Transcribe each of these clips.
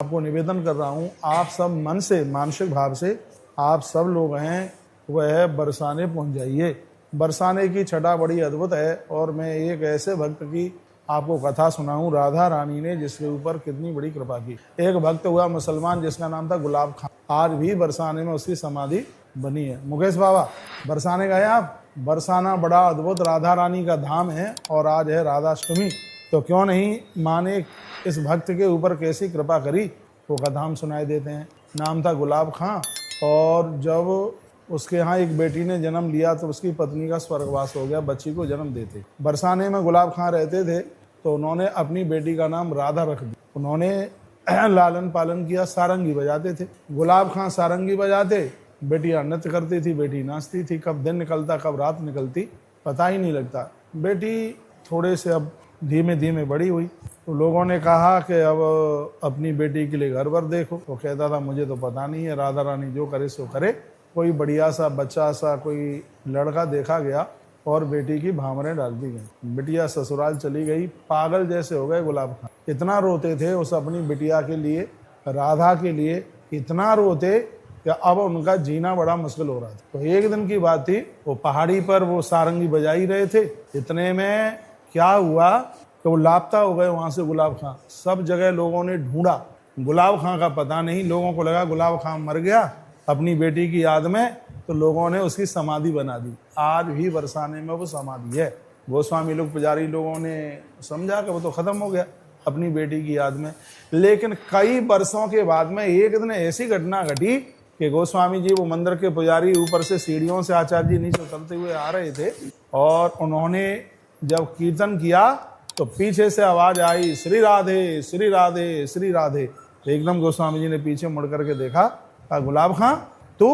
आपको निवेदन कर रहा हूँ, आप सब मन से, मानसिक भाव से आप सब लोग हैं वह बरसाने पहुंच जाइए। बरसाने की छटा बड़ी अद्भुत है और मैं एक ऐसे भक्त की आपको कथा सुनाऊं, राधा रानी ने जिसके ऊपर कितनी बड़ी कृपा की। एक भक्त हुआ मुसलमान जिसका नाम था गुलाब खान, आज भी बरसाने में उसकी समाधि बनी है। मुकेश बाबा, बरसाने गए आप? बरसाना बड़ा अद्भुत राधा रानी का धाम है और आज है राधाष्टमी, तो क्यों नहीं माँ ने इस भक्त के ऊपर कैसी कृपा करी वो कथा हम सुनाई देते हैं। नाम था गुलाब खां और जब उसके यहाँ एक बेटी ने जन्म लिया तो उसकी पत्नी का स्वर्गवास हो गया, बच्ची को जन्म देते। बरसाने में गुलाब खां रहते थे तो उन्होंने अपनी बेटी का नाम राधा रख दिया। उन्होंने लालन पालन किया, सारंगी बजाते थे। गुलाब खां सारंगी बजाते, बेटियां नृत्य करती थी, बेटी नाचती थी। कब दिन निकलता कब रात निकलती पता ही नहीं लगता। बेटी थोड़े से अब धीमे धीमे बड़ी हुई तो लोगों ने कहा कि अब अपनी बेटी के लिए घर वर देखो। वो कहता था मुझे तो पता नहीं है, राधा रानी जो करे सो करे। कोई बढ़िया सा बच्चा सा कोई लड़का देखा गया और बेटी की भामरें डाल दी गई। बिटिया ससुराल चली गई, पागल जैसे हो गए गुलाब खां। इतना रोते थे उस अपनी बिटिया के लिए, राधा के लिए, इतना रोते कि अब उनका जीना बड़ा मुश्किल हो रहा था। तो एक दिन की बात थी, वो पहाड़ी पर वो सारंगी बजा ही रहे थे। इतने में क्या हुआ कि वो लापता हो गए वहां से गुलाब खां। सब जगह लोगों ने ढूंढा, गुलाब खां का पता नहीं। लोगों को लगा गुलाब खां मर गया अपनी बेटी की याद में, तो लोगों ने उसकी समाधि बना दी। आज भी बरसाने में वो समाधि है। गोस्वामी लोग, पुजारी लोगों ने समझा कि वो तो खत्म हो गया अपनी बेटी की याद में। लेकिन कई वर्षों के बाद में एक दिन ऐसी घटना घटी कि गोस्वामी जी, वो मंदिर के पुजारी, ऊपर से सीढ़ियों से आचार्य जी नीचे उतरते हुए आ रहे थे और उन्होंने जब कीर्तन किया तो पीछे से आवाज आई, श्री राधे श्री राधे श्री राधे। एकदम गोस्वामी जी ने पीछे मुड़ करके देखा, कहा गुलाब खां तू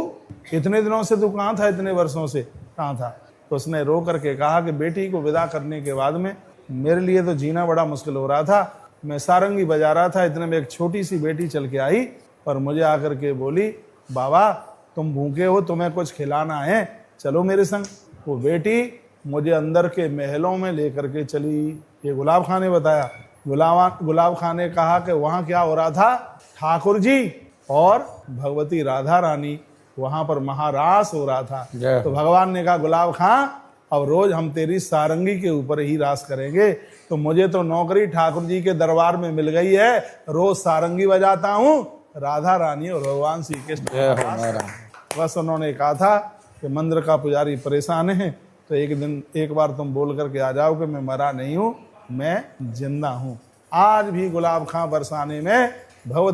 इतने दिनों से तू कहाँ था, इतने वर्षों से कहाँ था? तो उसने रो करके कहा कि बेटी को विदा करने के बाद में मेरे लिए तो जीना बड़ा मुश्किल हो रहा था। मैं सारंगी बजा रहा था, इतने में एक छोटी सी बेटी चल के आई और मुझे आकर के बोली, बाबा तुम भूखे हो, तुम्हें कुछ खिलाना है, चलो मेरे संग। वो बेटी मुझे अंदर के महलों में लेकर के चली। ये गुलाब खां ने बताया। गुलाब खां ने कहा कि वहाँ क्या हो रहा था, ठाकुर जी और भगवती राधा रानी वहां पर महारास हो रहा था। तो भगवान ने कहा गुलाब खां अब रोज हम तेरी सारंगी के ऊपर ही रास करेंगे। तो मुझे तो नौकरी ठाकुर जी के दरबार में मिल गई है, रोज सारंगी बजाता हूँ, राधा रानी और भगवान श्री कृष्ण। बस उन्होंने कहा था कि मंदिर का पुजारी परेशान है, तो एक बार तुम बोल करके आ जाओ कि मैं मरा नहीं हूँ, मैं जिंदा हूँ। आज भी गुलाब खां बरसाने में भगवती